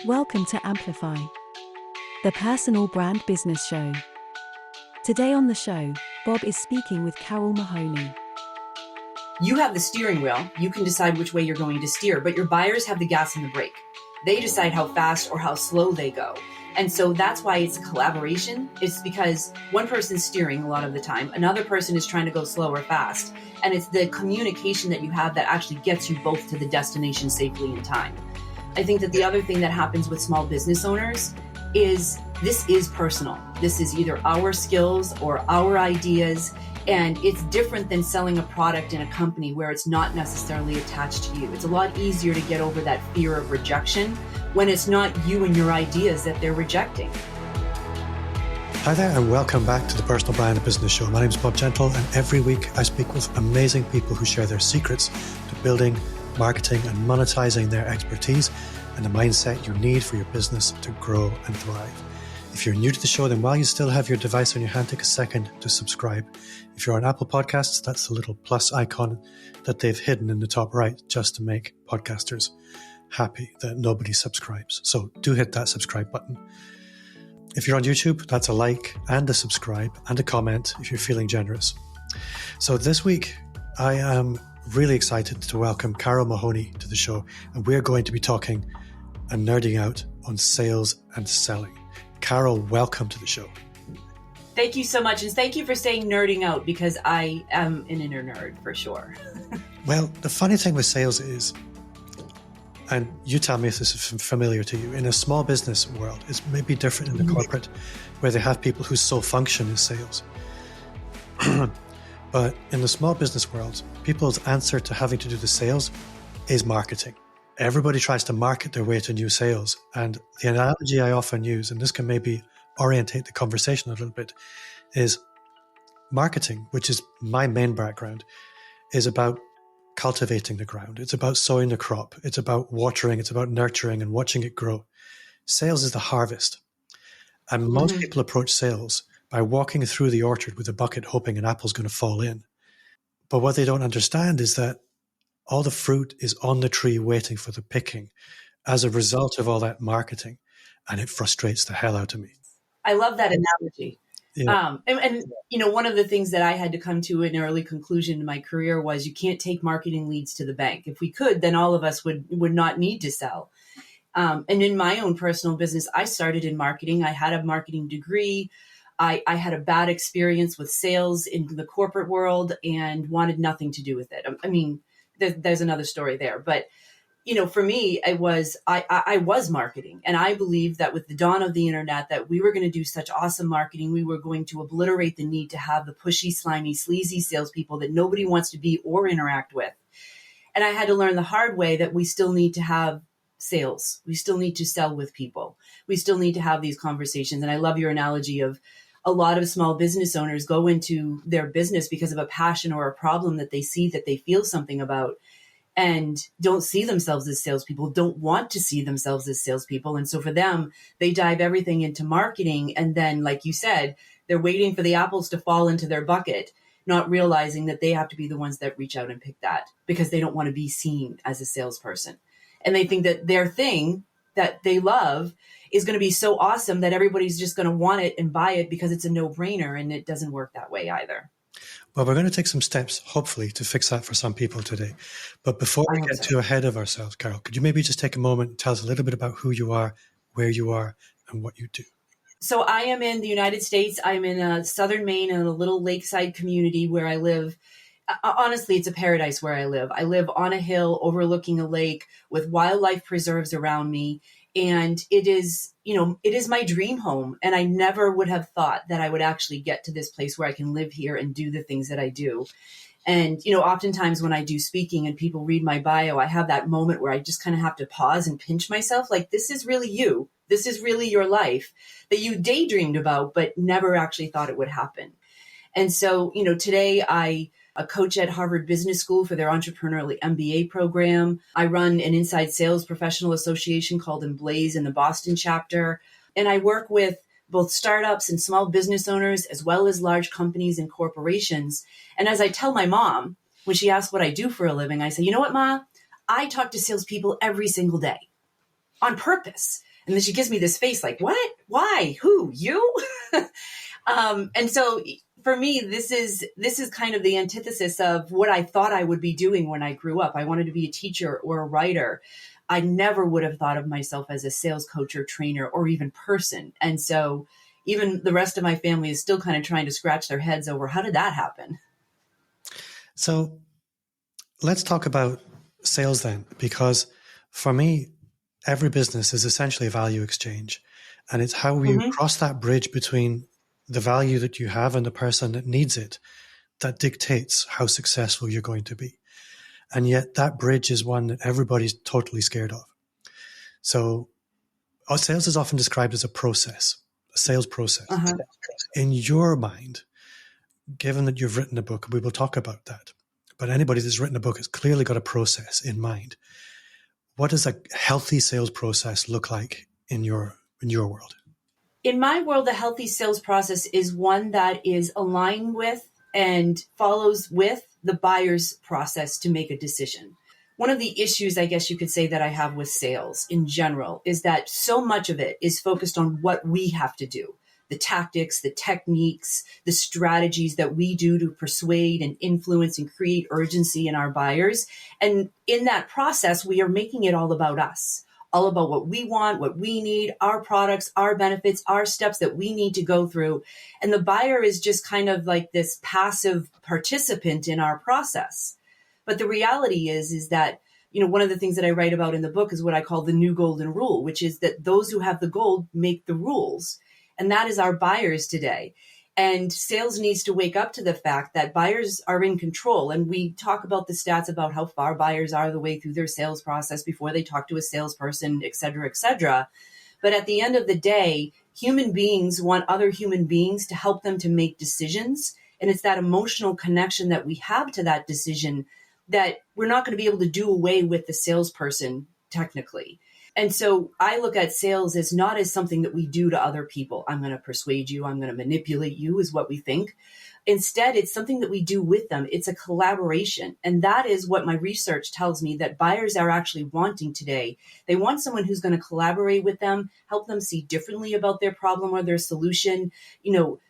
Welcome to Amplify, the personal brand business show. Today on the show, Bob is speaking with Carole Mahoney. You have the steering wheel. You can decide which way you're going to steer, but your buyers have the gas and the brake. They decide how fast or how slow they go. And so that's why it's a collaboration. It's because one person's steering a lot of the time. Another person is trying to go slow or fast. And it's the communication that you have that actually gets you both to the destination safely in time. I think that the other thing that happens with small business owners is this is personal. This is either our skills or our ideas. And it's different than selling a product in a company where it's not necessarily attached to you. It's a lot easier to get over that fear of rejection when it's not you and your ideas that they're rejecting. Hi there and welcome back to the Personal Brand Business Show. My name is Bob Gentle and every week I speak with amazing people who share their secrets to building, marketing and monetizing their expertise and the mindset you need for your business to grow and thrive. If you're new to the show, then while you still have your device on your hand, take a second to subscribe. If you're on Apple Podcasts, that's the little plus icon that they've hidden in the top right just to make podcasters happy that nobody subscribes. So do hit that subscribe button. If you're on YouTube, that's a like and a subscribe and a comment if you're feeling generous. So this week, I am really excited to welcome Carole Mahoney to the show, and we're going to be talking and nerding out on sales and selling. Carole, welcome to the show. Thank you so much. And thank you for saying nerding out, because I am an inner nerd for sure. Well, the funny thing with sales is, and you tell me if this is familiar to you, in a small business world, it's maybe different in the corporate where they have people whose sole function is sales. But in the small business world, people's answer to having to do the sales is marketing. Everybody tries to market their way to new sales. And the analogy I often use, and this can maybe orientate the conversation a little bit, is marketing, which is my main background, is about cultivating the ground. It's about sowing the crop. It's about watering. It's about nurturing and watching it grow. Sales is the harvest. And most people approach sales by walking through the orchard with a bucket hoping an apple's going to fall in. But what they don't understand is that all the fruit is on the tree waiting for the picking as a result of all that marketing. And it frustrates the hell out of me. I love that analogy. Yeah. And you know, one of the things that I had to come to an early conclusion in my career was you can't take marketing leads to the bank. If we could, then all of us would not need to sell. And in my own personal business, I started in marketing. I had a marketing degree. I had a bad experience with sales in the corporate world and wanted nothing to do with it. I mean, there's another story there, but you know, for me, I was marketing, and I believed that with the dawn of the internet, that we were going to do such awesome marketing. We were going to obliterate the need to have the pushy, slimy, sleazy salespeople that nobody wants to be or interact with. And I had to learn the hard way that we still need to have sales. We still need to sell with people. We still need to have these conversations. And I love your analogy of a lot of small business owners go into their business because of a passion or a problem that they see, that they feel something about, and don't see themselves as salespeople, don't want to see themselves as salespeople. And so for them, they dive everything into marketing. And then, like you said, they're waiting for the apples to fall into their bucket, not realizing that they have to be the ones that reach out and pick that, because they don't want to be seen as a salesperson. And they think that their thing that they love is going to be so awesome that everybody's just going to want it and buy it because it's a no-brainer. And it doesn't work that way either. Well, we're going to take some steps, hopefully, to fix that for some people today. But before we get too ahead of ourselves, Carole, could you maybe just take a moment and tell us a little bit about who you are, where you are, and what you do? So I am in the United States. I'm in southern Maine, in a little lakeside community where I live. Honestly, it's a paradise where I live. I live on a hill overlooking a lake with wildlife preserves around me. And it is my dream home. And I never would have thought that I would actually get to this place where I can live here and do the things that I do. And, you know, oftentimes when I do speaking and people read my bio, I have that moment where I just kind of have to pause and pinch myself. Like, this is really you. This is really your life that you daydreamed about, but never actually thought it would happen. And so, you know, today I coach at Harvard Business School for their entrepreneurial MBA program. I run an inside sales professional association called Emblaze in the Boston chapter. And I work with both startups and small business owners, as well as large companies and corporations. And as I tell my mom, when she asks what I do for a living, I say, you know what, Ma? I talk to salespeople every single day on purpose, And then she gives me this face like, what? Why? Who? You? And so for me, this is kind of the antithesis of what I thought I would be doing when I grew up. I wanted to be a teacher or a writer. I never would have thought of myself as a sales coach or trainer or even person. And so even the rest of my family is still kind of trying to scratch their heads over how did that happen? So let's talk about sales then, because for me, every business is essentially a value exchange. And it's how you cross that bridge between the value that you have and the person that needs it that dictates how successful you're going to be. And yet that bridge is one that everybody's totally scared of. So our sales is often described as a process, a sales process. In your mind, given that you've written a book, we will talk about that, but anybody that's written a book has clearly got a process in mind. What does a healthy sales process look like in your world? In my world, the healthy sales process is one that is aligned with and follows with the buyer's process to make a decision. One of the issues, I guess you could say, that I have with sales in general is that so much of it is focused on what we have to do, the tactics, the techniques, the strategies that we do to persuade and influence and create urgency in our buyers. And in that process, we are making it all about us, all about what we want, what we need, our products, our benefits, our steps that we need to go through. And the buyer is just kind of like this passive participant in our process. But the reality is that, one of the things that I write about in the book is what I call the new golden rule, which is that those who have the gold make the rules. And that is our buyers today. And sales needs to wake up to the fact that buyers are in control. And we talk about the stats about how far buyers are the way through their sales process before they talk to a salesperson, et cetera, et cetera. But at the end of the day, human beings want other human beings to help them to make decisions. And it's that emotional connection that we have to that decision that we're not going to be able to do away with the salesperson technically. And so I look at sales as not as something that we do to other people. I'm going to persuade you. I'm going to manipulate you is what we think. Instead, it's something that we do with them. It's a collaboration. And that is what my research tells me that buyers are actually wanting today. They want someone who's going to collaborate with them, help them see differently about their problem or their solution,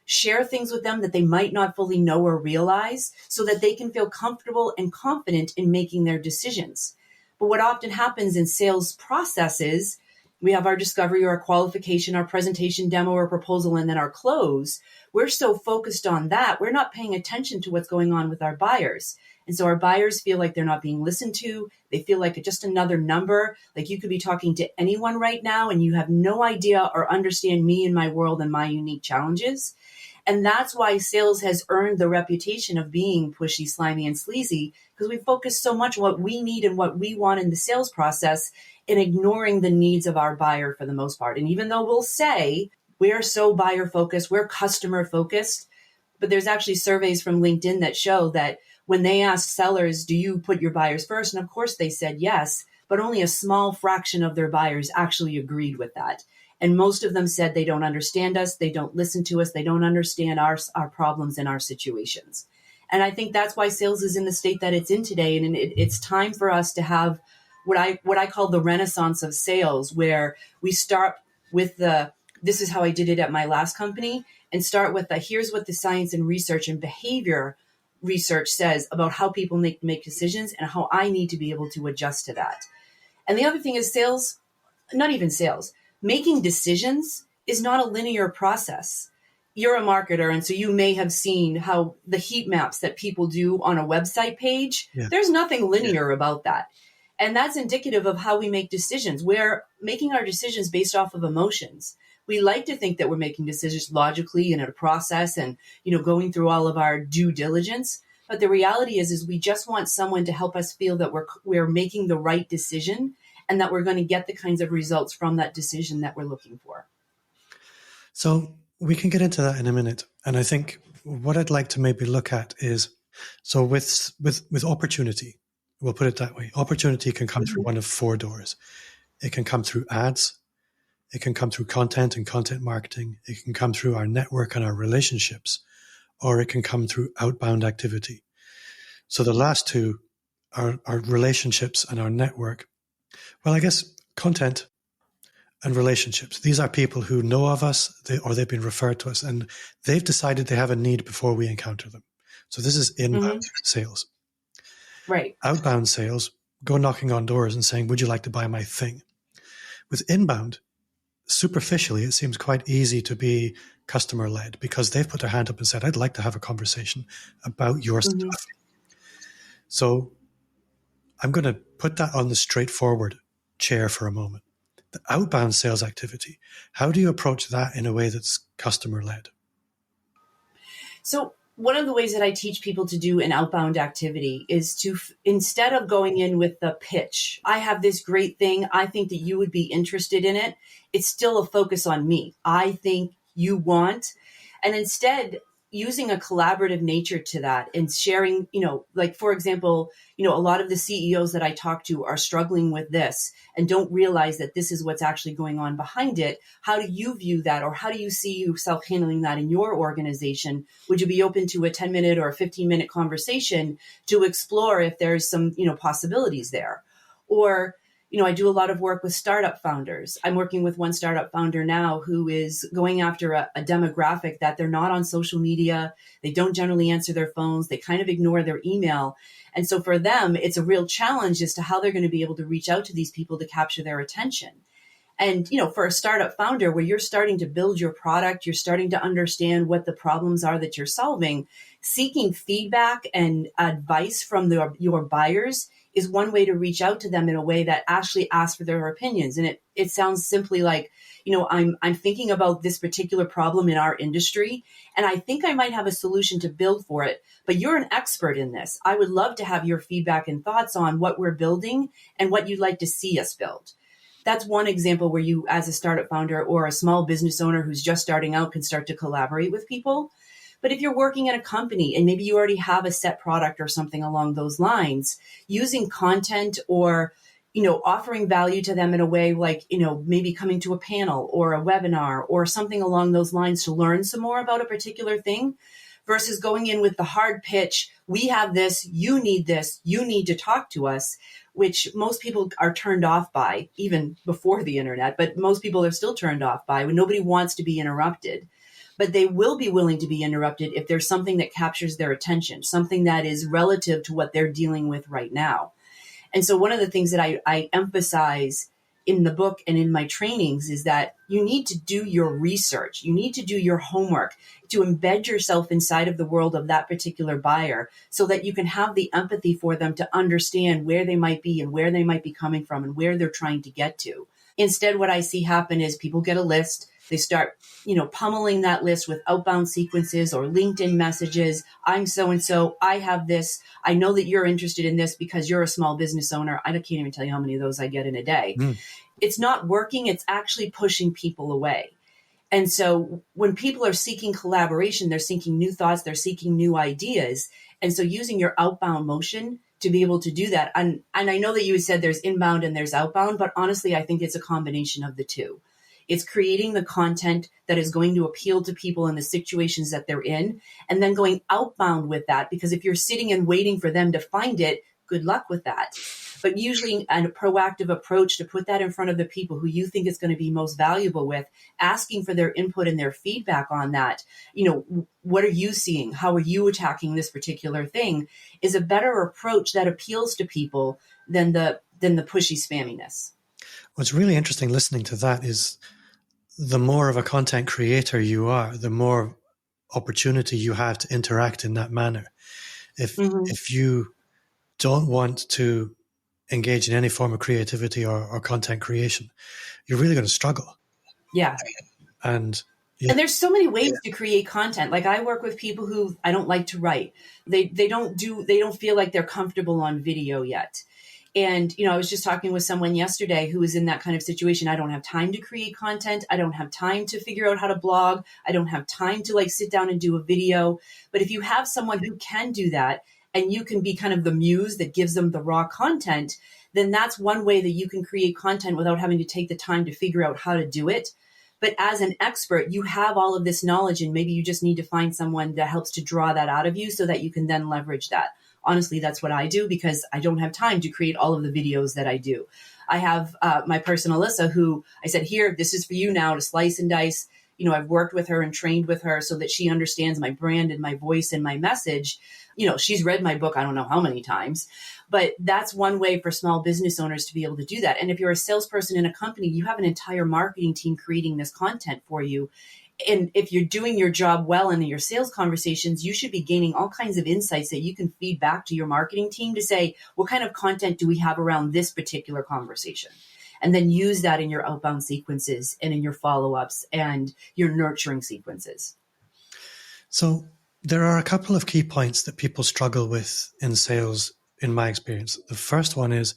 share things with them that they might not fully know or realize so that they can feel comfortable and confident in making their decisions. But what often happens in sales processes, we have our discovery or our qualification, our presentation, demo, or proposal, and then our close. We're so focused on that, we're not paying attention to what's going on with our buyers. And so our buyers feel like they're not being listened to. They feel like just another number, like you could be talking to anyone right now and you have no idea or understand me and my world and my unique challenges. And that's why sales has earned the reputation of being pushy, slimy, and sleazy, because we focus so much on what we need and what we want in the sales process and ignoring the needs of our buyer for the most part. And even though we'll say we're so buyer focused, we're customer focused, but there's actually surveys from LinkedIn that show that when they asked sellers, do you put your buyers first? And of course they said yes, but only a small fraction of their buyers actually agreed with that. And most of them said they don't understand us, they don't listen to us, they don't understand our problems and our situations. And I think that's why sales is in the state that it's in today. And it's time for us to have what I call the renaissance of sales, where we start with this is how I did it at my last company, and start with here's what the science and research and behavior research says about how people make decisions and how I need to be able to adjust to that. And the other thing is sales, not even sales, making decisions is not a linear process. You're a marketer, and so you may have seen how the heat maps that people do on a website page, there's nothing linear about that. And that's indicative of how we make decisions. We're making our decisions based off of emotions. We like to think that we're making decisions logically and in a process and, going through all of our due diligence. But the reality is we just want someone to help us feel that we're making the right decision and that we're going to get the kinds of results from that decision that we're looking for. So we can get into that in a minute. And I think what I'd like to maybe look at is, so with opportunity, we'll put it that way. Opportunity can come through one of four doors. It can come through ads. It can come through content and content marketing. It can come through our network and our relationships, or it can come through outbound activity. So the last two are our relationships and our network. Well, I guess content, and relationships. These are people who know of us or they've been referred to us, and they've decided they have a need before we encounter them. So this is inbound sales. Right. Outbound sales, go knocking on doors and saying, would you like to buy my thing? With inbound, superficially, it seems quite easy to be customer-led because they've put their hand up and said, I'd like to have a conversation about your stuff. So I'm going to put that on the straightforward chair for a moment. The outbound sales activity, how do you approach that in a way that's customer-led? So one of the ways that I teach people to do an outbound activity is to, instead of going in with the pitch, I have this great thing, I think that you would be interested in it, it's still a focus on me. I think you want, and instead using a collaborative nature to that and sharing, like, for example, a lot of the CEOs that I talk to are struggling with this and don't realize that this is what's actually going on behind it. How do you view that? Or how do you see yourself handling that in your organization? Would you be open to a 10-minute or a 15-minute conversation to explore if there's some, possibilities there? Or, I do a lot of work with startup founders. I'm working with one startup founder now who is going after a demographic that they're not on social media. They don't generally answer their phones. They kind of ignore their email. And so for them, it's a real challenge as to how they're going to be able to reach out to these people to capture their attention. And, for a startup founder where you're starting to build your product, you're starting to understand what the problems are that you're solving, seeking feedback and advice from your buyers is one way to reach out to them in a way that actually asks for their opinions. And it sounds simply like, I'm thinking about this particular problem in our industry, and I think I might have a solution to build for it, but you're an expert in this. I would love to have your feedback and thoughts on what we're building and what you'd like to see us build. That's one example where you, as a startup founder or a small business owner who's just starting out, can start to collaborate with people. But if you're working at a company and maybe you already have a set product or something along those lines, using content or, offering value to them in a way like, maybe coming to a panel or a webinar or something along those lines to learn some more about a particular thing versus going in with the hard pitch, we have this, you need to talk to us, which most people are turned off by even before the internet, but most people are still turned off by when nobody wants to be interrupted. But they will be willing to be interrupted if there's something that captures their attention, something that is relative to what they're dealing with right now. And so one of the things that I emphasize in the book and in my trainings is that you need to do your research. You need to do your homework to embed yourself inside of the world of that particular buyer so that you can have the empathy for them to understand where they might be and where they might be coming from and where they're trying to get to. Instead, what I see happen is people get a list. They start, pummeling that list with outbound sequences or LinkedIn messages. I'm so-and-so. I have this. I know that you're interested in this because you're a small business owner. I can't even tell you how many of those I get in a day. It's not working. It's actually pushing people away. And so when people are seeking collaboration, they're seeking new thoughts, they're seeking new ideas. And so using your outbound motion to be able to do that. And I know that you had said there's inbound and there's outbound, but honestly, I think it's a combination of the two. It's creating the content that is going to appeal to people in the situations that they're in, and then going outbound with that, because if you're sitting and waiting for them to find it, good luck with that. But usually a proactive approach to put that in front of the people who you think is going to be most valuable with, asking for their input and their feedback on that. What are you seeing? How are you attacking this particular thing is a better approach that appeals to people than the pushy spamminess. What's really interesting listening to that is the more of a content creator you are, the more opportunity you have to interact in that manner. If you don't want to engage in any form of creativity or content creation, you're really going to struggle. Yeah. And there's so many ways to create content. Like I work with people who I don't like to write. They don't feel like they're comfortable on video yet. And, I was just talking with someone yesterday who was in that kind of situation. I don't have time to create content. I don't have time to figure out how to blog. I don't have time to sit down and do a video. But if you have someone who can do that and you can be kind of the muse that gives them the raw content, then that's one way that you can create content without having to take the time to figure out how to do it. But as an expert, you have all of this knowledge and maybe you just need to find someone that helps to draw that out of you so that you can then leverage that. honestly, that's what I do because I don't have time to create all of the videos that I do. I have my person, Alyssa, who I said, here, this is for you now to slice and dice. You know, I've worked with her and trained with her so that she understands my brand and my voice and my message. You know, she's read my book, I don't know how many times, but that's one way for small business owners to be able to do that. And if you're a salesperson in a company, you have an entire marketing team creating this content for you. And if you're doing your job well in your sales conversations, you should be gaining all kinds of insights that you can feed back to your marketing team to say, what kind of content do we have around this particular conversation? And then use that in your outbound sequences and in your follow-ups and your nurturing sequences. So there are a couple of key points that people struggle with in sales, in my experience. The first one is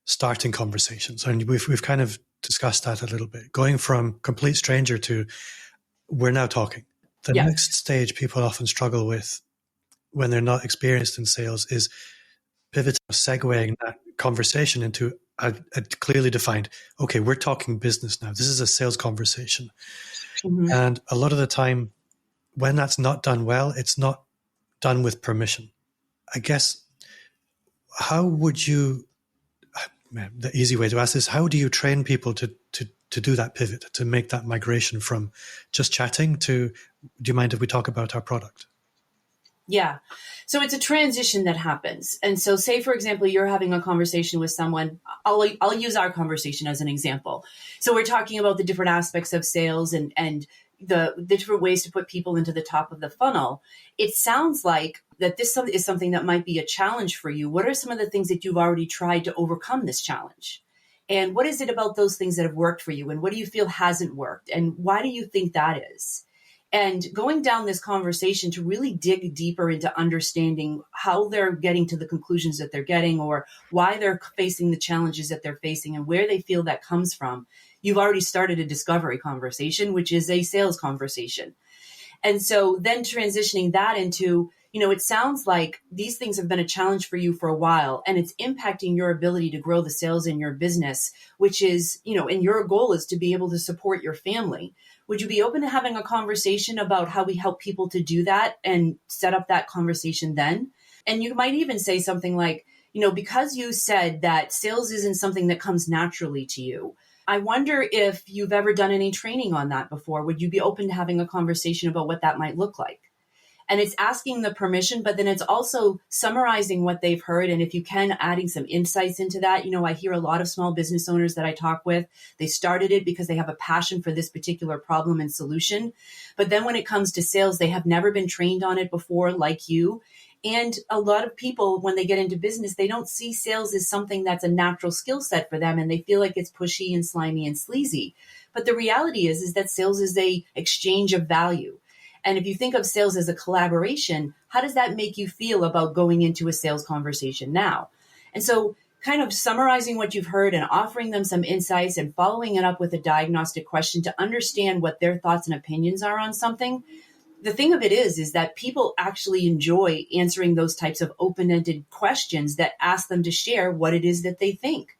starting conversations. And we've kind of discussed that a little bit. Going from complete stranger to we're now talking. The next stage people often struggle with when they're not experienced in sales is pivoting, segueing that conversation into a clearly defined, okay, we're talking business now. This is a sales conversation. Mm-hmm. And a lot of the time, when that's not done well, it's not done with permission. I guess, how would you, the easy way to ask this, how do you train people to do that pivot, to make that migration from just chatting to, do you mind if we talk about our product? Yeah. So it's a transition that happens. And so say, for example, you're having a conversation with someone. I'll use our conversation as an example. So we're talking about the different aspects of sales and the different ways to put people into the top of the funnel. It sounds like that this is something that might be a challenge for you. What are some of the things that you've already tried to overcome this challenge? And what is it about those things that have worked for you? And what do you feel hasn't worked? And why do you think that is? And going down this conversation to really dig deeper into understanding how they're getting to the conclusions that they're getting, or why they're facing the challenges that they're facing and where they feel that comes from. You've already started a discovery conversation, which is a sales conversation. And so then transitioning that into, it sounds like these things have been a challenge for you for a while, and it's impacting your ability to grow the sales in your business, which is, and your goal is to be able to support your family. Would you be open to having a conversation about how we help people to do that and set up that conversation then? And you might even say something like, because you said that sales isn't something that comes naturally to you, I wonder if you've ever done any training on that before. Would you be open to having a conversation about what that might look like? And it's asking the permission, but then it's also summarizing what they've heard. And if you can, adding some insights into that. I hear a lot of small business owners that I talk with, they started it because they have a passion for this particular problem and solution. But then when it comes to sales, they have never been trained on it before, like you. And a lot of people, when they get into business, they don't see sales as something that's a natural skill set for them. And they feel like it's pushy and slimy and sleazy. But the reality is that sales is a exchange of value. And if you think of sales as a collaboration, how does that make you feel about going into a sales conversation now? And so kind of summarizing what you've heard and offering them some insights and following it up with a diagnostic question to understand what their thoughts and opinions are on something. The thing of it is that people actually enjoy answering those types of open-ended questions that ask them to share what it is that they think.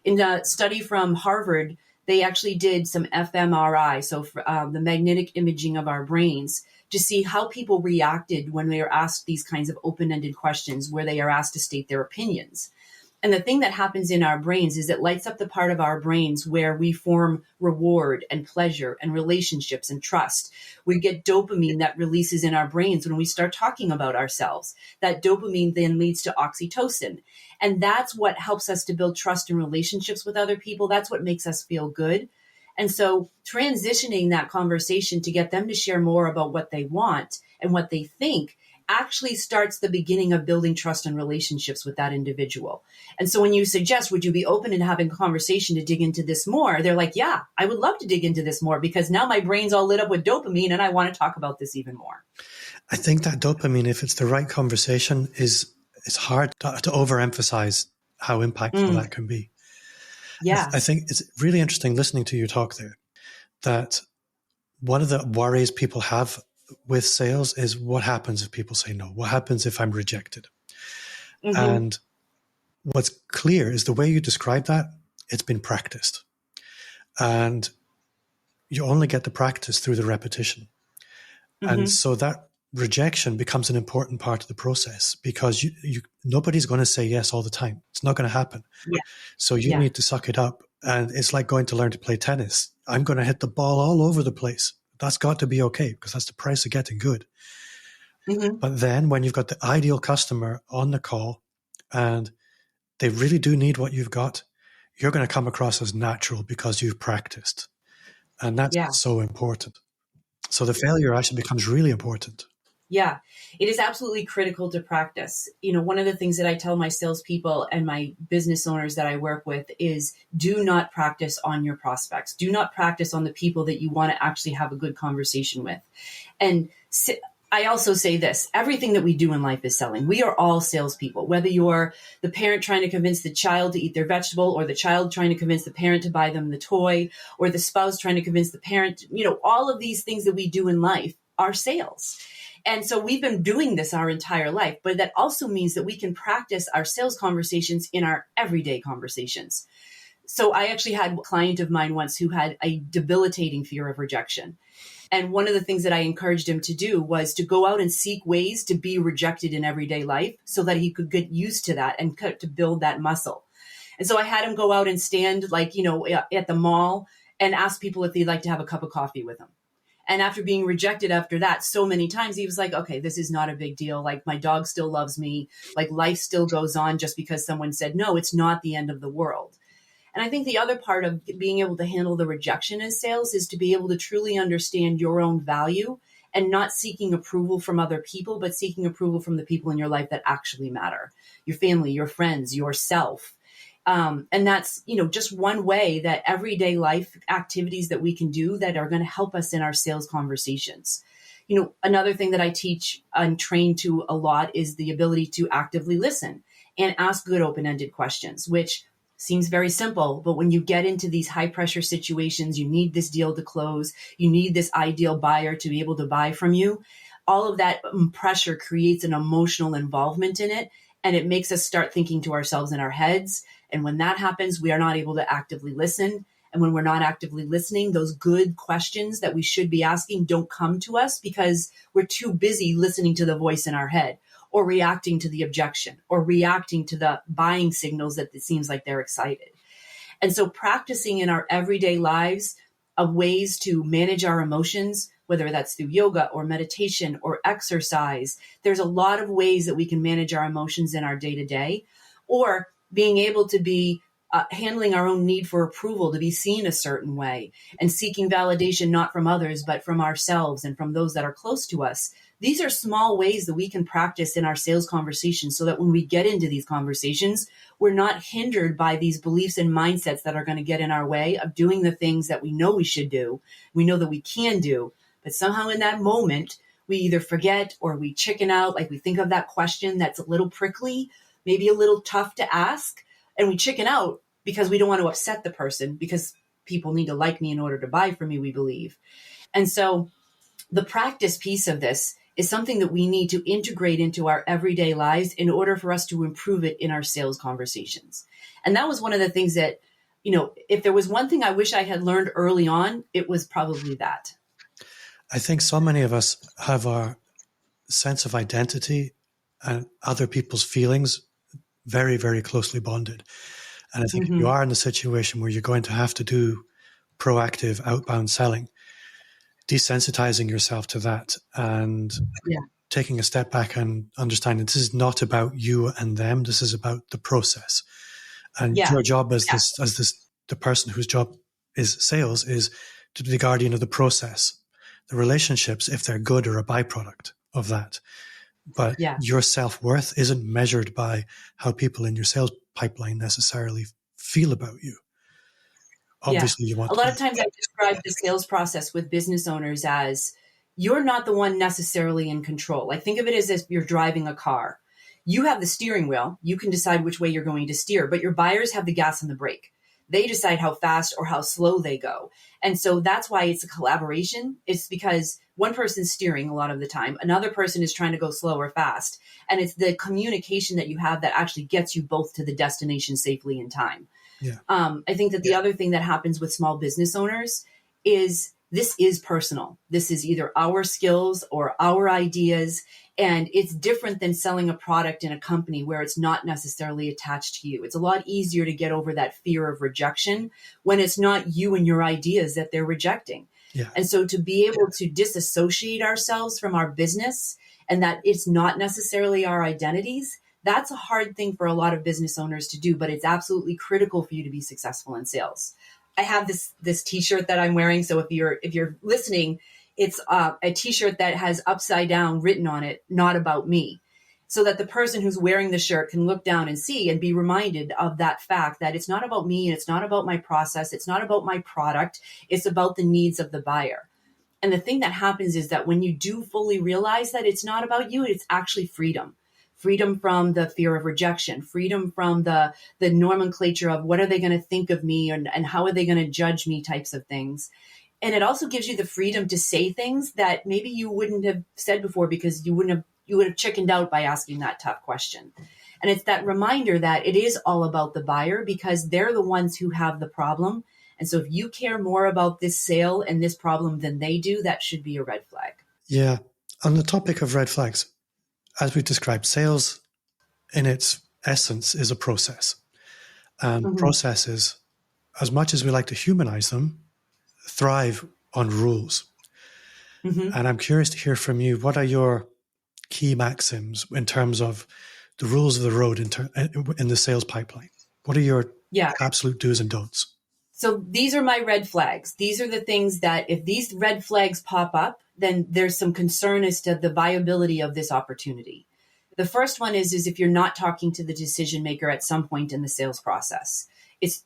In a study from Harvard, they actually did some fMRI, so the magnetic imaging of our brains, to see how people reacted when they are asked these kinds of open-ended questions where they are asked to state their opinions. And the thing that happens in our brains is it lights up the part of our brains where we form reward and pleasure and relationships and trust. We get dopamine that releases in our brains when we start talking about ourselves. That dopamine then leads to oxytocin. And that's what helps us to build trust and relationships with other people. That's what makes us feel good. And so transitioning that conversation to get them to share more about what they want and what they think actually starts the beginning of building trust and relationships with that individual. And so when you suggest, would you be open in having a conversation to dig into this more? They're like, yeah, I would love to dig into this more because now my brain's all lit up with dopamine and I want to talk about this even more. I think that dopamine, if it's the right conversation, it's hard to overemphasize how impactful that can be. Yeah. I think it's really interesting listening to you talk there, that one of the worries people have with sales is what happens if people say no? What happens if I'm rejected? Mm-hmm. And what's clear is the way you describe that, it's been practiced. And you only get the practice through the repetition. Mm-hmm. And so that rejection becomes an important part of the process because nobody's going to say yes all the time. It's not going to happen. Yeah. So you need to suck it up. And it's like going to learn to play tennis. I'm going to hit the ball all over the place. That's got to be okay because that's the price of getting good. Mm-hmm. But then when you've got the ideal customer on the call and they really do need what you've got, you're going to come across as natural because you've practiced. And that's so important. So the failure actually becomes really important. Yeah, it is absolutely critical to practice. One of the things that I tell my salespeople and my business owners that I work with is do not practice on your prospects. Do not practice on the people that you want to actually have a good conversation with. And I also say this, everything that we do in life is selling. We are all salespeople, whether you're the parent trying to convince the child to eat their vegetable or the child trying to convince the parent to buy them the toy or the spouse trying to convince the parent, all of these things that we do in life are sales. And so we've been doing this our entire life, but that also means that we can practice our sales conversations in our everyday conversations. So I actually had a client of mine once who had a debilitating fear of rejection. And one of the things that I encouraged him to do was to go out and seek ways to be rejected in everyday life so that he could get used to that and to build that muscle. And so I had him go out and stand at the mall and ask people if they'd like to have a cup of coffee with him. And after being rejected after that so many times, he was like, okay, this is not a big deal. Like my dog still loves me. Like life still goes on just because someone said, no, it's not the end of the world. And I think the other part of being able to handle the rejection in sales is to be able to truly understand your own value and not seeking approval from other people, but seeking approval from the people in your life that actually matter, your family, your friends, yourself. And that's, just one way that everyday life activities that we can do that are going to help us in our sales conversations. Another thing that I teach and train to a lot is the ability to actively listen and ask good open-ended questions, which seems very simple. But when you get into these high pressure situations, you need this deal to close, you need this ideal buyer to be able to buy from you. All of that pressure creates an emotional involvement in it. And it makes us start thinking to ourselves in our heads. And when that happens, we are not able to actively listen. And when we're not actively listening, those good questions that we should be asking don't come to us because we're too busy listening to the voice in our head or reacting to the objection or reacting to the buying signals that it seems like they're excited. And so practicing in our everyday lives of ways to manage our emotions, whether that's through yoga or meditation or exercise, there's a lot of ways that we can manage our emotions in our day-to-day, or being able to be handling our own need for approval, to be seen a certain way and seeking validation, not from others, but from ourselves and from those that are close to us. These are small ways that we can practice in our sales conversations so that when we get into these conversations, we're not hindered by these beliefs and mindsets that are going to get in our way of doing the things that we know we should do, we know that we can do. But somehow in that moment, we either forget or we chicken out, like we think of that question that's a little prickly, maybe a little tough to ask, and we chicken out because we don't want to upset the person because people need to like me in order to buy from me, we believe. And so the practice piece of this is something that we need to integrate into our everyday lives in order for us to improve it in our sales conversations. And that was one of the things that, if there was one thing I wish I had learned early on, it was probably that. I think so many of us have our sense of identity and other people's feelings very, very closely bonded. And I think if you are in a situation where you're going to have to do proactive outbound selling, desensitizing yourself to that and taking a step back and understanding this is not about you and them, this is about the process. And your job as the person whose job is sales is to be the guardian of the process. The relationships, if they're good, are a byproduct of that. But your self-worth isn't measured by how people in your sales pipeline necessarily feel about you. Obviously, you want a lot of times I describe the sales process with business owners as you're not the one necessarily in control. Like think of it as if you're driving a car. You have the steering wheel. You can decide which way you're going to steer, but your buyers have the gas and the brake. They decide how fast or how slow they go. And so that's why it's a collaboration. It's because one person's steering a lot of the time. Another person is trying to go slow or fast. And it's the communication that you have that actually gets you both to the destination safely in time. I think that the other thing that happens with small business owners is this is personal. This is either our skills or our ideas. And it's different than selling a product in a company where it's not necessarily attached to you. It's a lot easier to get over that fear of rejection when it's not you and your ideas that they're rejecting. Yeah. And so to be able to disassociate ourselves from our business and that it's not necessarily our identities, that's a hard thing for a lot of business owners to do, but it's absolutely critical for you to be successful in sales. I have this t-shirt that I'm wearing. So if you're listening, it's a t-shirt that has upside down written on it, not about me, so that the person who's wearing the shirt can look down and see and be reminded of that fact that it's not about me. It's not about my process. It's not about my product. It's about the needs of the buyer. And the thing that happens is that when you do fully realize that it's not about you, it's actually freedom. Freedom from the fear of rejection, freedom from the nomenclature of what are they going to think of me and how are they going to judge me types of things. And it also gives you the freedom to say things that maybe you wouldn't have said before because you would have chickened out by asking that tough question. And it's that reminder that it is all about the buyer because they're the ones who have the problem. And so if you care more about this sale and this problem than they do, that should be a red flag. Yeah. On the topic of red flags, as we described, sales in its essence is a process. And processes, as much as we like to humanize them, thrive on rules. And I'm curious to hear from you, what are your key maxims in terms of the rules of the road in the sales pipeline? What are your absolute do's and don'ts? So these are my red flags. These are the things that if these red flags pop up, then there's some concern as to the viability of this opportunity. The first one is if you're not talking to the decision maker at some point in the sales process. It's,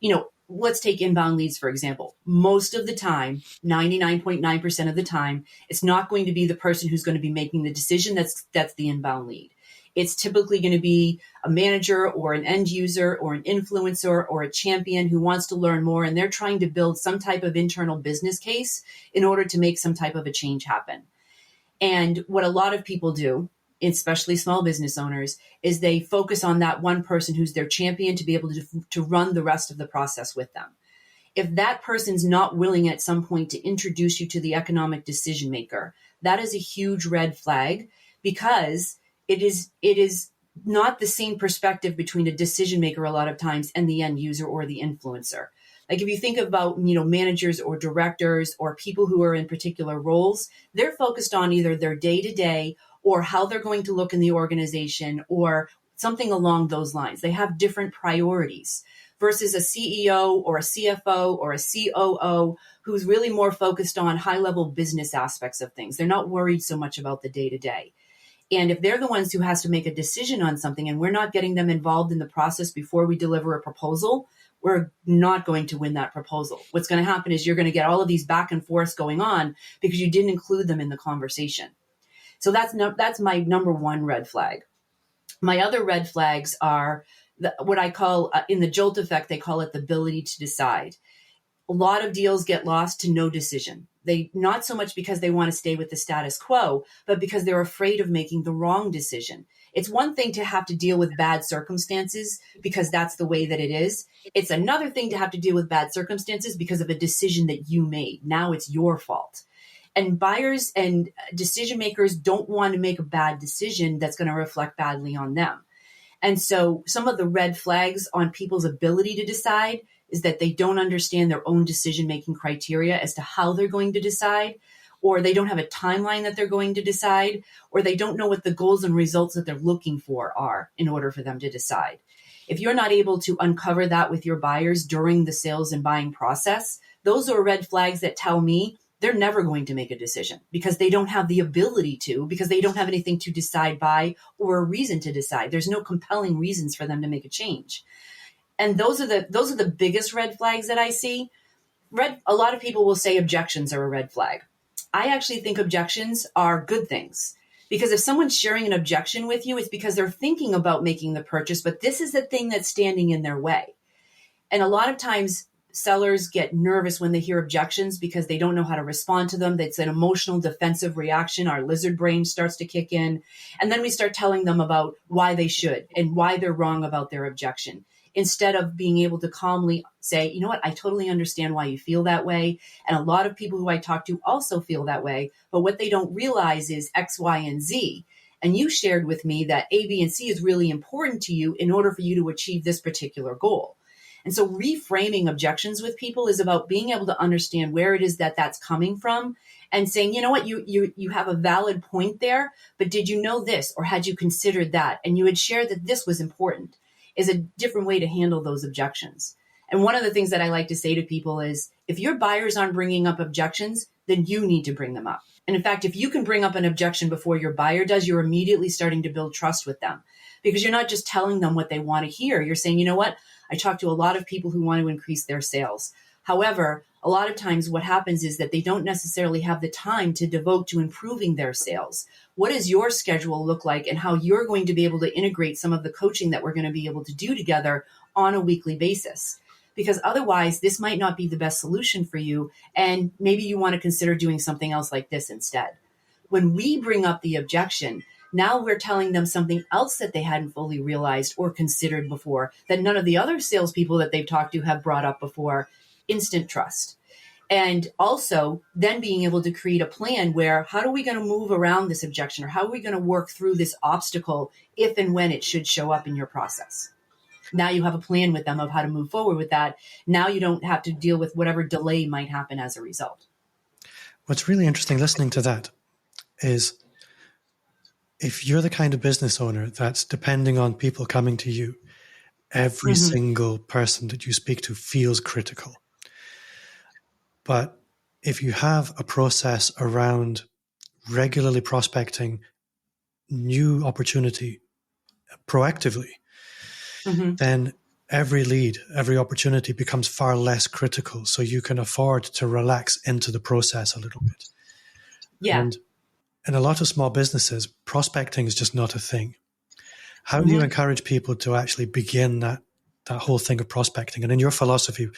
let's take inbound leads, for example. Most of the time, 99.9% of the time, it's not going to be the person who's going to be making the decision that's the inbound lead. It's typically going to be a manager or an end user or an influencer or a champion who wants to learn more, and they're trying to build some type of internal business case in order to make some type of a change happen. And what a lot of people do, especially small business owners, is they focus on that one person who's their champion to be able to run the rest of the process with them. If that person's not willing at some point to introduce you to the economic decision maker, that is a huge red flag because it is not the same perspective between a decision maker a lot of times and the end user or the influencer. Like if you think about, managers or directors or people who are in particular roles, they're focused on either their day-to-day or how they're going to look in the organization or something along those lines. They have different priorities versus a CEO or a CFO or a COO who's really more focused on high-level business aspects of things. They're not worried so much about the day-to-day. And if they're the ones who has to make a decision on something and we're not getting them involved in the process before we deliver a proposal, we're not going to win that proposal. What's going to happen is you're going to get all of these back and forths going on because you didn't include them in the conversation. So that's my number one red flag. My other red flags are what I call, in the jolt effect, they call it the ability to decide. A lot of deals get lost to no decision. They not so much because they want to stay with the status quo, but because they're afraid of making the wrong decision. It's one thing to have to deal with bad circumstances because that's the way that it is. It's another thing to have to deal with bad circumstances because of a decision that you made. Now it's your fault. And buyers and decision makers don't want to make a bad decision that's going to reflect badly on them. And so some of the red flags on people's ability to decide is that they don't understand their own decision-making criteria as to how they're going to decide, or they don't have a timeline that they're going to decide, or they don't know what the goals and results that they're looking for are in order for them to decide. If you're not able to uncover that with your buyers during the sales and buying process, those are red flags that tell me they're never going to make a decision because they don't have the ability to, because they don't have anything to decide by or a reason to decide. There's no compelling reasons for them to make a change. And those are the biggest red flags that I see. A lot of people will say objections are a red flag. I actually think objections are good things because if someone's sharing an objection with you, it's because they're thinking about making the purchase, but this is the thing that's standing in their way. And a lot of times sellers get nervous when they hear objections because they don't know how to respond to them. It's an emotional defensive reaction. Our lizard brain starts to kick in. And then we start telling them about why they should and why they're wrong about their objection. instead of being able to calmly say, you know what, I totally understand why you feel that way. And a lot of people who I talk to also feel that way. But what they don't realize is X, Y, and Z. And you shared with me that A, B, and C is really important to you in order for you to achieve this particular goal. And so reframing objections with people is about being able to understand where it is that that's coming from and saying, you know what, you have a valid point there, but did you know this, or had you considered that? And you had shared that this was important, is a different way to handle those objections. And one of the things that I like to say to people is, if your buyers aren't bringing up objections, then you need to bring them up. And in fact, if you can bring up an objection before your buyer does, you're immediately starting to build trust with them, because you're not just telling them what they want to hear. You're saying, you know what, I talk to a lot of people who want to increase their sales. However, a lot of times what happens is that they don't necessarily have the time to devote to improving their sales. What does your schedule look like, and how you're going to be able to integrate some of the coaching that we're going to be able to do together on a weekly basis? Because otherwise, this might not be the best solution for you. And maybe you want to consider doing something else like this instead. When we bring up the objection, now we're telling them something else that they hadn't fully realized or considered before, that none of the other salespeople that they've talked to have brought up before. Instant trust. And also then being able to create a plan where, how are we going to move around this objection, or how are we going to work through this obstacle if and when it should show up in your process? Now you have a plan with them of how to move forward with that. Now you don't have to deal with whatever delay might happen as a result. What's really interesting listening to that is, if you're the kind of business owner that's depending on people coming to you, every single person that you speak to feels critical. But if you have a process around regularly prospecting new opportunity proactively, then every lead, every opportunity becomes far less critical. So you can afford to relax into the process a little bit. Yeah. And in a lot of small businesses, prospecting is just not a thing. How do you encourage people to actually begin that whole thing of prospecting? And in your philosophy,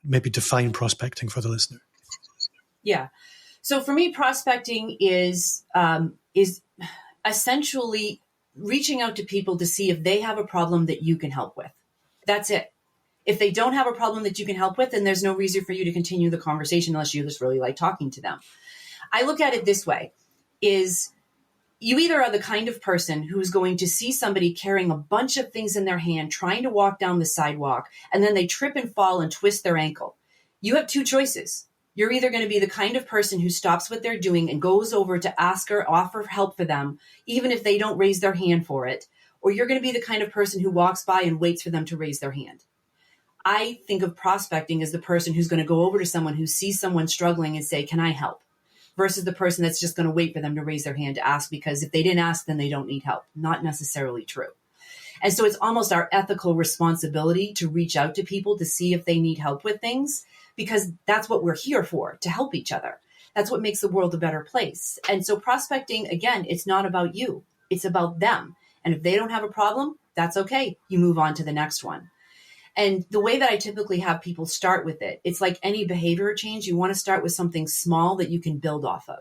maybe define prospecting for the listener. Yeah. So for me, prospecting is essentially reaching out to people to see if they have a problem that you can help with. That's it. If they don't have a problem that you can help with, then there's no reason for you to continue the conversation unless you just really like talking to them. I look at it this way, is you either are the kind of person who's going to see somebody carrying a bunch of things in their hand, trying to walk down the sidewalk, and then they trip and fall and twist their ankle. You have two choices. You're either going to be the kind of person who stops what they're doing and goes over to ask or offer help for them, even if they don't raise their hand for it, or you're going to be the kind of person who walks by and waits for them to raise their hand. I think of prospecting as the person who's going to go over to someone who sees someone struggling and say, can I help? Versus the person that's just going to wait for them to raise their hand to ask, because if they didn't ask, then they don't need help. Not necessarily true. And so it's almost our ethical responsibility to reach out to people to see if they need help with things, because that's what we're here for, to help each other. That's what makes the world a better place. And so prospecting, again, it's not about you. It's about them. And if they don't have a problem, that's okay. You move on to the next one. And the way that I typically have people start with it, it's like any behavior change. You want to start with something small that you can build off of.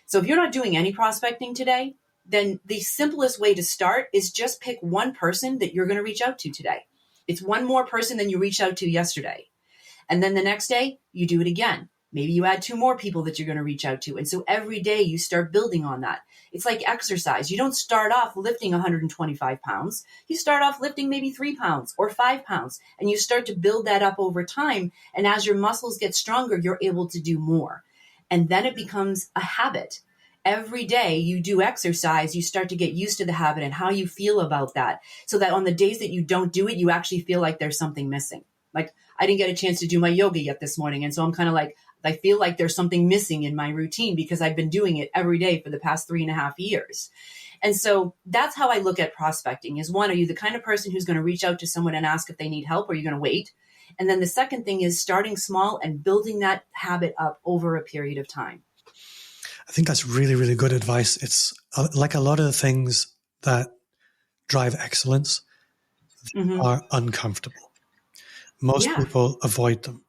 So if you're not doing any prospecting today, then the simplest way to start is just pick one person that you're going to reach out to today. It's one more person than you reached out to yesterday. And then the next day, you do it again. Maybe you add two more people that you're going to reach out to. And so every day you start building on that. It's like exercise. You don't start off lifting 125 pounds. You start off lifting maybe 3 pounds or 5 pounds, and you start to build that up over time. And as your muscles get stronger, you're able to do more. And then it becomes a habit. Every day you do exercise, you start to get used to the habit and how you feel about that, so that on the days that you don't do it, you actually feel like there's something missing. Like, I didn't get a chance to do my yoga yet this morning. And so I'm kind of like, I feel like there's something missing in my routine because I've been doing it every day for the past 3.5 years. And so that's how I look at prospecting is, one, are you the kind of person who's going to reach out to someone and ask if they need help, or are you going to wait? And then the second thing is starting small and building that habit up over a period of time. I think that's really, really good advice. It's like a lot of the things that drive excellence are uncomfortable. Most people avoid them.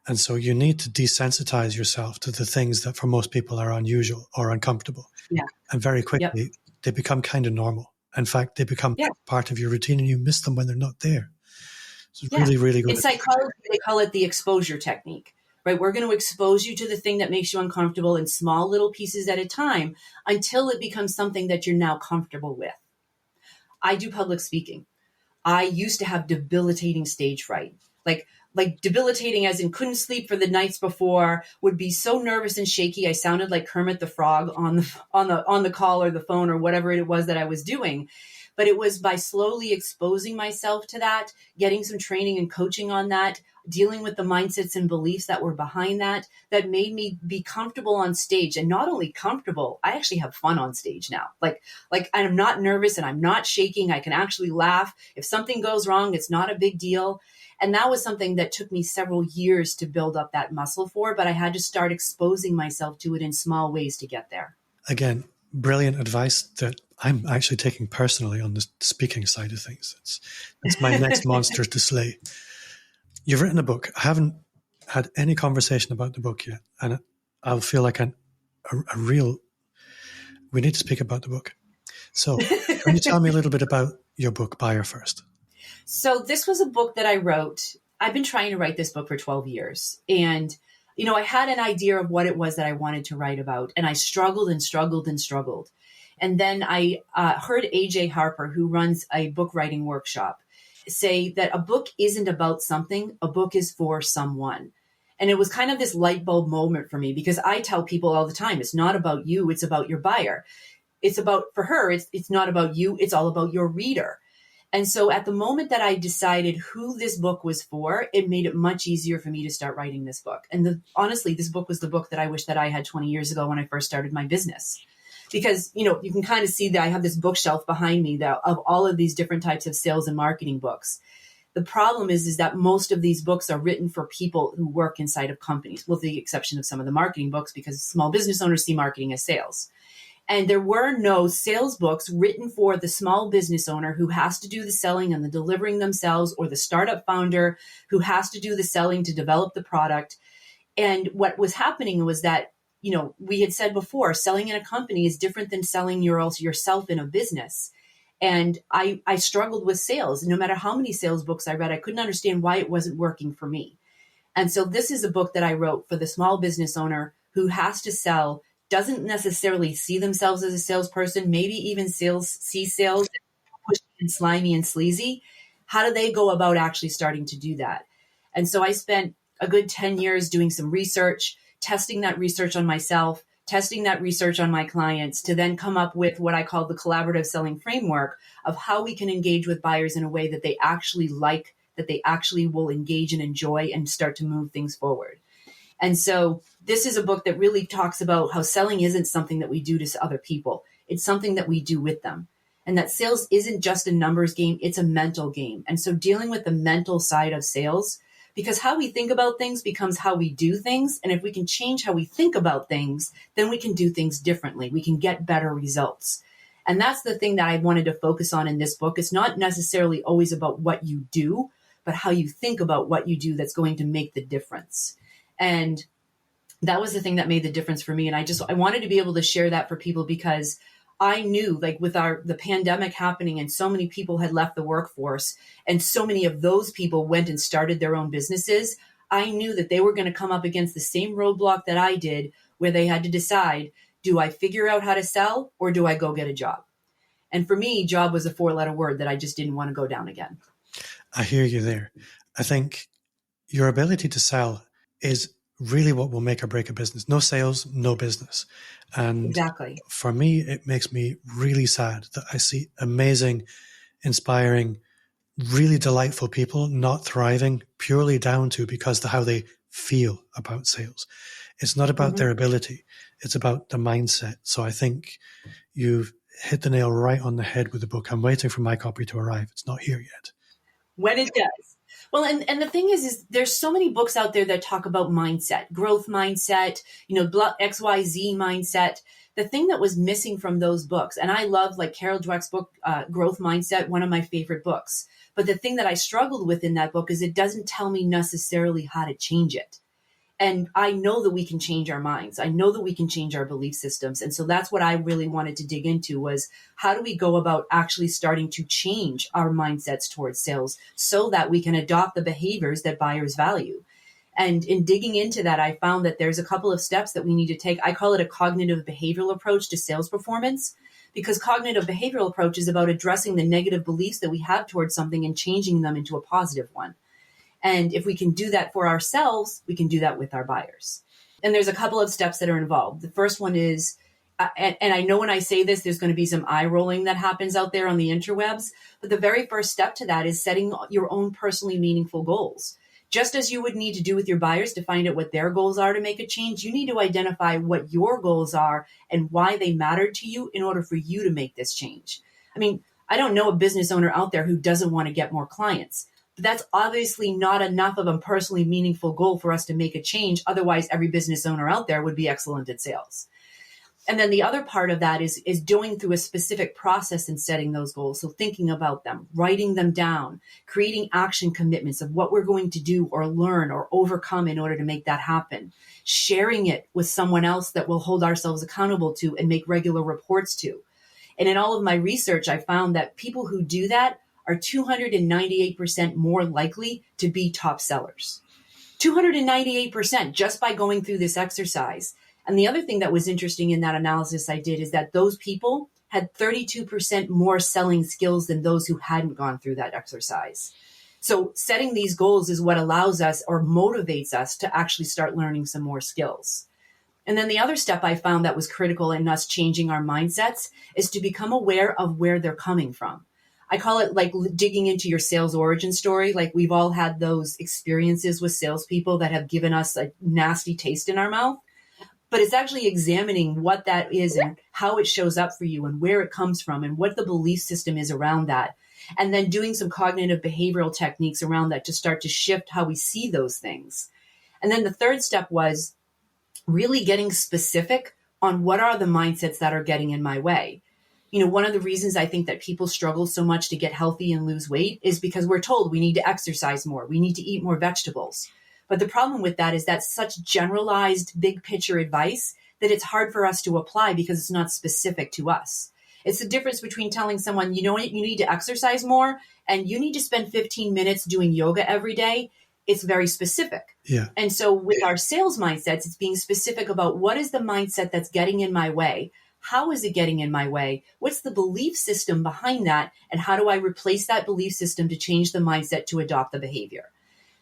And so you need to desensitize yourself to the things that for most people are unusual or uncomfortable. Yeah. And very quickly, they become kind of normal. In fact, they become part of your routine and you miss them when they're not there. It's Yeah. really, really good. In psychology, they call it the exposure technique, right? We're going to expose you to the thing that makes you uncomfortable in small little pieces at a time until it becomes something that you're now comfortable with. I do public speaking. I used to have debilitating stage fright, like debilitating as in couldn't sleep for the nights before, would be so nervous and shaky. I sounded like Kermit the Frog on the call or the phone or whatever it was that I was doing. But it was by slowly exposing myself to that, getting some training and coaching on that, dealing with the mindsets and beliefs that were behind that, that made me be comfortable on stage. And not only comfortable, I actually have fun on stage now. Like I'm not nervous and I'm not shaking. I can actually laugh. If something goes wrong, it's not a big deal. And that was something that took me several years to build up that muscle for, but I had to start exposing myself to it in small ways to get there. Again, brilliant advice that I'm actually taking personally on the speaking side of things. It's my next monster to slay. You've written a book. I haven't had any conversation about the book yet, and I'll feel like a real. We need to speak about the book. So, can you tell me a little bit about your book, Buyer First? So, this was a book that I wrote. I've been trying to write this book for 12 years, and I had an idea of what it was that I wanted to write about, and I struggled and struggled and struggled. And then I heard AJ Harper, who runs a book writing workshop, say that a book isn't about something, a book is for someone. And it was kind of this light bulb moment for me, because I tell people all the time, it's not about you, it's about your buyer. It's about, for her, it's not about you, it's all about your reader. And so at the moment that I decided who this book was for, it made it much easier for me to start writing this book. And honestly, this book was the book that I wish that I had 20 years ago when I first started my business. Because, you can kind of see that I have this bookshelf behind me of all of these different types of sales and marketing books. The problem is that most of these books are written for people who work inside of companies, with the exception of some of the marketing books, because small business owners see marketing as sales. And there were no sales books written for the small business owner who has to do the selling and the delivering themselves, or the startup founder who has to do the selling to develop the product. And what was happening was that, we had said before, selling in a company is different than selling yourself in a business. And I struggled with sales. No matter how many sales books I read, I couldn't understand why it wasn't working for me. And so this is a book that I wrote for the small business owner who has to sell, doesn't necessarily see themselves as a salesperson, maybe even see sales pushy and slimy and sleazy. How do they go about actually starting to do that? And so I spent a good 10 years doing some research, testing that research on myself, testing that research on my clients, to then come up with what I call the collaborative selling framework of how we can engage with buyers in a way that they actually like, that they actually will engage and enjoy and start to move things forward. And so this is a book that really talks about how selling isn't something that we do to other people. It's something that we do with them. And that sales isn't just a numbers game, it's a mental game. And so dealing with the mental side of sales, because how we think about things becomes how we do things. And if we can change how we think about things, then we can do things differently. We can get better results. And that's the thing that I wanted to focus on in this book. It's not necessarily always about what you do, but how you think about what you do that's going to make the difference. And that was the thing that made the difference for me. And I wanted to be able to share that for people, because I knew, like, with the pandemic happening and so many people had left the workforce and so many of those people went and started their own businesses, I knew that they were going to come up against the same roadblock that I did, where they had to decide, do I figure out how to sell or do I go get a job? And for me, job was a 4-letter word that I just didn't want to go down again. I hear you there. I think your ability to sell is really what will make or break a business. No sales, no business. And exactly. For me, it makes me really sad that I see amazing, inspiring, really delightful people not thriving purely down to because of how they feel about sales. It's not about their ability. It's about the mindset. So I think you've hit the nail right on the head with the book. I'm waiting for my copy to arrive. It's not here yet. When it does. Well, and the thing is there's so many books out there that talk about mindset, growth mindset, XYZ mindset. The thing that was missing from those books, and I love, like, Carol Dweck's book, Growth Mindset, one of my favorite books. But the thing that I struggled with in that book is it doesn't tell me necessarily how to change it. And I know that we can change our minds. I know that we can change our belief systems. And so that's what I really wanted to dig into was how do we go about actually starting to change our mindsets towards sales so that we can adopt the behaviors that buyers value. And in digging into that, I found that there's a couple of steps that we need to take. I call it a cognitive behavioral approach to sales performance, because cognitive behavioral approach is about addressing the negative beliefs that we have towards something and changing them into a positive one. And if we can do that for ourselves, we can do that with our buyers. And there's a couple of steps that are involved. The first one is, and I know when I say this, there's going to be some eye rolling that happens out there on the interwebs. But the very first step to that is setting your own personally meaningful goals. Just as you would need to do with your buyers to find out what their goals are to make a change, you need to identify what your goals are and why they matter to you in order for you to make this change. I mean, I don't know a business owner out there who doesn't want to get more clients. But that's obviously not enough of a personally meaningful goal for us to make a change. Otherwise, every business owner out there would be excellent at sales. And then the other part of that is doing through a specific process and setting those goals. So thinking about them, writing them down, creating action commitments of what we're going to do or learn or overcome in order to make that happen, sharing it with someone else that we'll hold ourselves accountable to and make regular reports to. And in all of my research, I found that people who do that are 298% more likely to be top sellers. 298% just by going through this exercise. And the other thing that was interesting in that analysis I did is that those people had 32% more selling skills than those who hadn't gone through that exercise. So setting these goals is what allows us or motivates us to actually start learning some more skills. And then the other step I found that was critical in us changing our mindsets is to become aware of where they're coming from. I call it like digging into your sales origin story. Like we've all had those experiences with salespeople that have given us a nasty taste in our mouth. But it's actually examining what that is and how it shows up for you and where it comes from and what the belief system is around that. And then doing some cognitive behavioral techniques around that to start to shift how we see those things. And then the third step was really getting specific on what are the mindsets that are getting in my way. You know, one of the reasons I think that people struggle so much to get healthy and lose weight is because we're told we need to exercise more. We need to eat more vegetables. But the problem with that is that's such generalized big picture advice that it's hard for us to apply because it's not specific to us. It's the difference between telling someone, you know what, you need to exercise more and you need to spend 15 minutes doing yoga every day. It's very specific. Yeah. And so with our sales mindsets, it's being specific about what is the mindset that's getting in my way. How is it getting in my way? What's the belief system behind that? And how do I replace that belief system to change the mindset to adopt the behavior?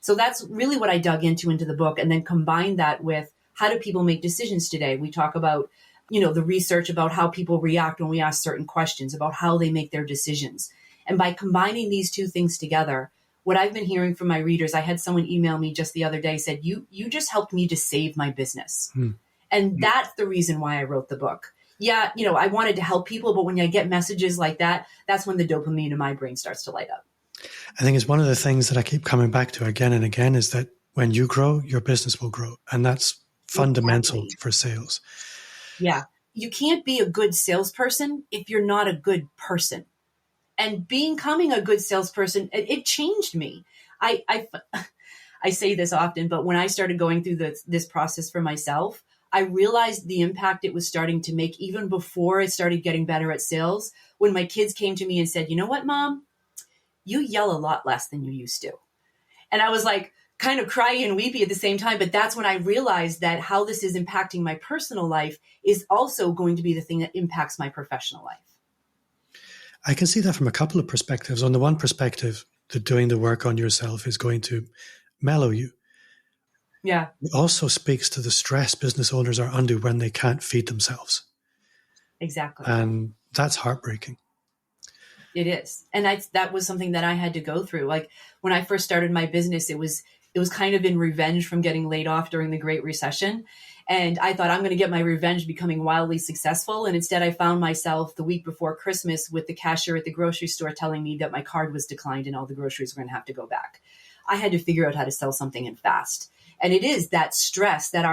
So that's really what I dug into the book, and then combine that with how do people make decisions today? We talk about, you know, the research about how people react when we ask certain questions, about how they make their decisions. And by combining these two things together, what I've been hearing from my readers, I had someone email me just the other day, said, you just helped me to save my business. And that's the reason why I wrote the book. Yeah, you know, I wanted to help people, but when I get messages like that, that's when the dopamine in my brain starts to light up. I think it's one of the things that I keep coming back to again and again is that when you grow, your business will grow. And that's fundamental for sales. Yeah. You can't be a good salesperson if you're not a good person. And becoming a good salesperson, it changed me. I say this often, but when I started going through this process for myself, I realized the impact it was starting to make even before I started getting better at sales. When my kids came to me and said, you know what, Mom? You yell a lot less than you used to. And I was like kind of crying and weepy at the same time. But that's when I realized that how this is impacting my personal life is also going to be the thing that impacts my professional life. I can see that from a couple of perspectives. On the one perspective, that doing the work on yourself is going to mellow you. Yeah. It also speaks to the stress business owners are under when they can't feed themselves. Exactly. And that's heartbreaking. It is. And that was something that I had to go through. Like when I first started my business, it was kind of in revenge from getting laid off during the Great Recession. And I thought I'm going to get my revenge becoming wildly successful. And instead I found myself the week before Christmas with the cashier at the grocery store telling me that my card was declined and all the groceries were going to have to go back. I had to figure out how to sell something and fast. And it is that stress that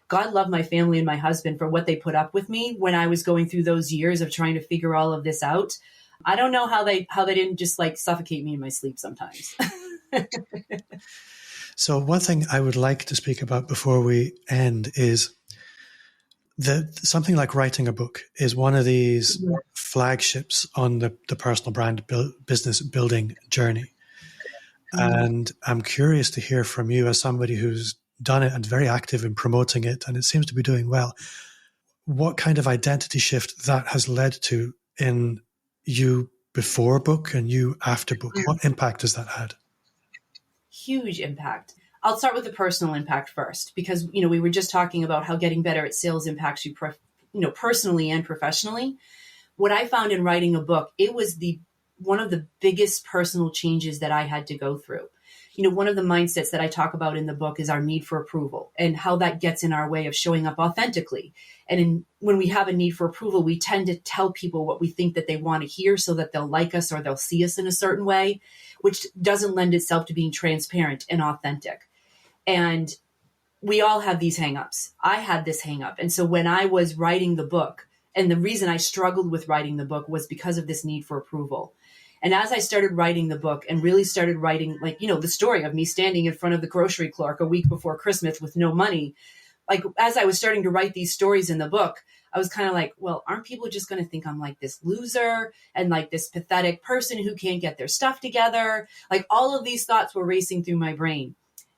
God love my family and my husband for what they put up with me when I was going through those years of trying to figure all of this out. I don't know how they didn't just like suffocate me in my sleep sometimes. So one thing I would like to speak about before we end is that something like writing a book is one of these flagships on the personal brand business building journey. And I'm curious to hear from you as somebody who's done it and very active in promoting it, and it seems to be doing well, what kind of identity shift that has led to in you before book and you after book. What impact has that had? Huge impact. I'll start with the personal impact first, because, we were just talking about how getting better at sales impacts you, personally and professionally. What I found in writing a book, it was one of the biggest personal changes that I had to go through. One of the mindsets that I talk about in the book is our need for approval and how that gets in our way of showing up authentically. And when we have a need for approval, we tend to tell people what we think that they want to hear so that they'll like us or they'll see us in a certain way, which doesn't lend itself to being transparent and authentic. And we all have these hangups. I had this hangup. And so when I was writing the book, and the reason I struggled with writing the book was because of this need for approval. And as I started writing the book and really started writing, the story of me standing in front of the grocery clerk a week before Christmas with no money, as I was starting to write these stories in the book, I was kind of like, well, aren't people just going to think I'm like this loser and like this pathetic person who can't get their stuff together? All of these thoughts were racing through my brain.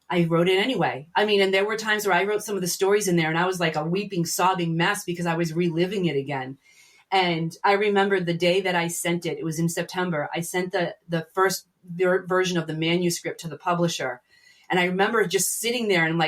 I wrote it anyway. And there were times where I wrote some of the stories in there and I was like a weeping, sobbing mess because I was reliving it again. And I remember the day that I sent it, it was in September. I sent the first version of the manuscript to the publisher. And I remember just sitting there and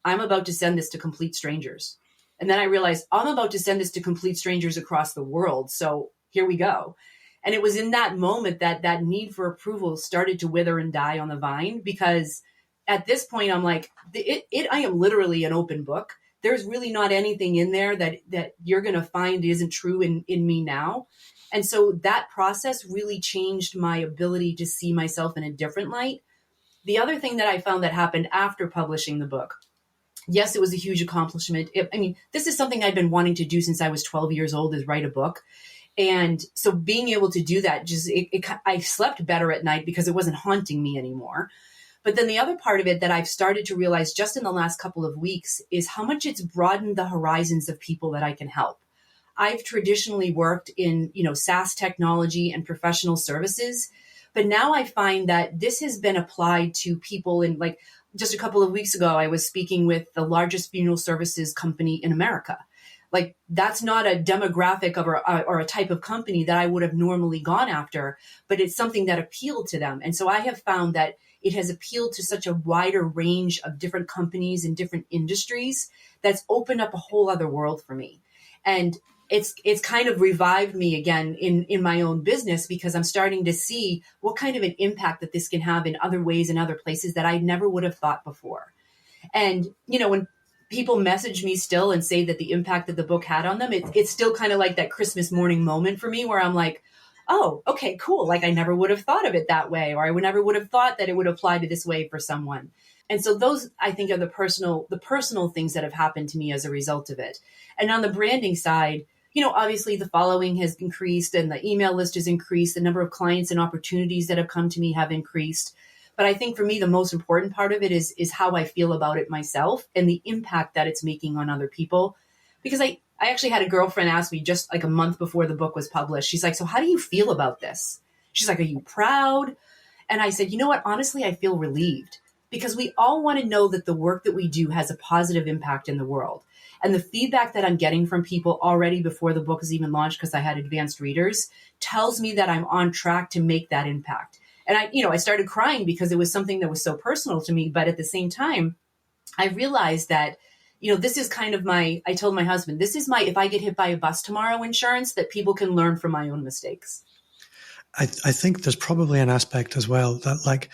I'm about to send this to complete strangers. And then I realized I'm about to send this to complete strangers across the world. So here we go. And it was in that moment that need for approval started to wither and die on the vine, because at this point I'm like, I am literally an open book. There's really not anything in there that you're going to find isn't true in me now. And so that process really changed my ability to see myself in a different light. The other thing that I found that happened after publishing the book, yes, it was a huge accomplishment. This is something I'd been wanting to do since I was 12 years old, is write a book. And so being able to do that, I slept better at night because it wasn't haunting me anymore. But then the other part of it that I've started to realize just in the last couple of weeks is how much it's broadened the horizons of people that I can help. I've traditionally worked in, SaaS technology and professional services, but now I find that this has been applied to people in just a couple of weeks ago, I was speaking with the largest funeral services company in America. That's not a demographic or a type of company that I would have normally gone after, but it's something that appealed to them. And so I have found that it has appealed to such a wider range of different companies and different industries that's opened up a whole other world for me. And it's kind of revived me again in my own business, because I'm starting to see what kind of an impact that this can have in other ways and other places that I never would have thought before. And, when people message me still and say that the impact that the book had on them, it's still kind of like that Christmas morning moment for me where I'm like, oh, okay, cool. I never would have thought of it that way, or I never would have thought that it would apply to this way for someone. And so those, I think, are the personal things that have happened to me as a result of it. And on the branding side, obviously the following has increased and the email list has increased. The number of clients and opportunities that have come to me have increased. But I think for me, the most important part of it is how I feel about it myself and the impact that it's making on other people. Because I actually had a girlfriend ask me just a month before the book was published. She's like, so how do you feel about this? She's like, are you proud? And I said, you know what? Honestly, I feel relieved, because we all want to know that the work that we do has a positive impact in the world. And the feedback that I'm getting from people already before the book is even launched, because I had advanced readers, tells me that I'm on track to make that impact. And I started crying because it was something that was so personal to me. But at the same time, I realized that, this is kind of I told my husband, this is if I get hit by a bus tomorrow insurance, that people can learn from my own mistakes. I think there's probably an aspect as well that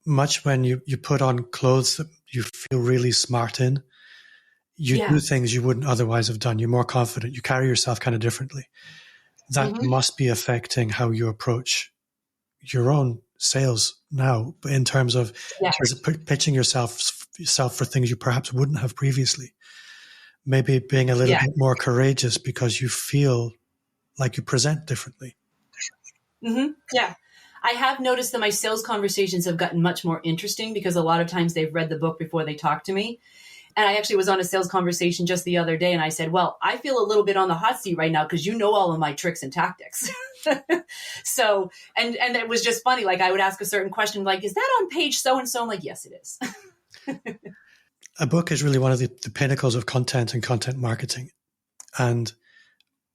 much when you put on clothes that you feel really smart in, you do things you wouldn't otherwise have done. You're more confident. You carry yourself kind of differently. That must be affecting how you approach your own sales now, in terms of pitching yourself for things you perhaps wouldn't have previously. Maybe being a little bit more courageous because you feel like you present differently. Yeah. I have noticed that my sales conversations have gotten much more interesting because a lot of times they've read the book before they talk to me. And I actually was on a sales conversation just the other day and I said, well, I feel a little bit on the hot seat right now because you know all of my tricks and tactics. So, and it was just funny. Like I would ask a certain question, like, is that on page so-and-so? I'm like, yes, it is. A book is really one of the pinnacles of content and content marketing. And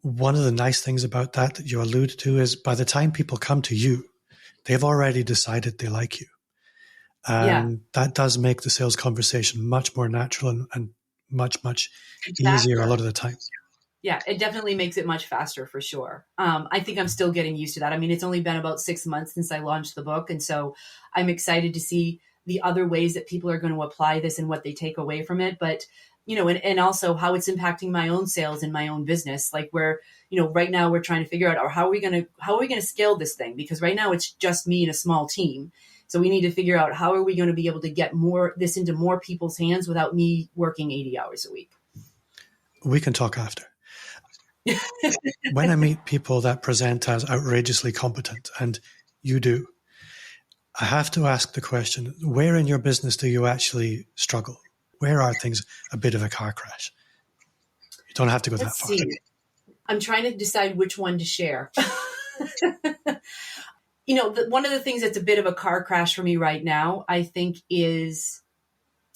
one of the nice things about that you allude to is by the time people come to you, they've already decided they like you. And that does make the sales conversation much more natural and much easier a lot of the time. Yeah, it definitely makes it much faster for sure. I think I'm still getting used to that. I mean, it's only been about 6 months since I launched the book. And so I'm excited to see the other ways that people are going to apply this and what they take away from it. But, you know, and also how it's impacting my own sales and my own business. Like where, you know, right now we're trying to figure out how are we going to scale this thing? Because right now it's just me and a small team. So we need to figure out how are we going to be able to get this into more people's hands without me working 80 hours a week. We can talk after. When I meet people that present as outrageously competent, and you do, I have to ask the question, where in your business do you actually struggle? Where are things a bit of a car crash? You don't have to go that far. I'm trying to decide which one to share. You know, one of the things that's a bit of a car crash for me right now, I think is,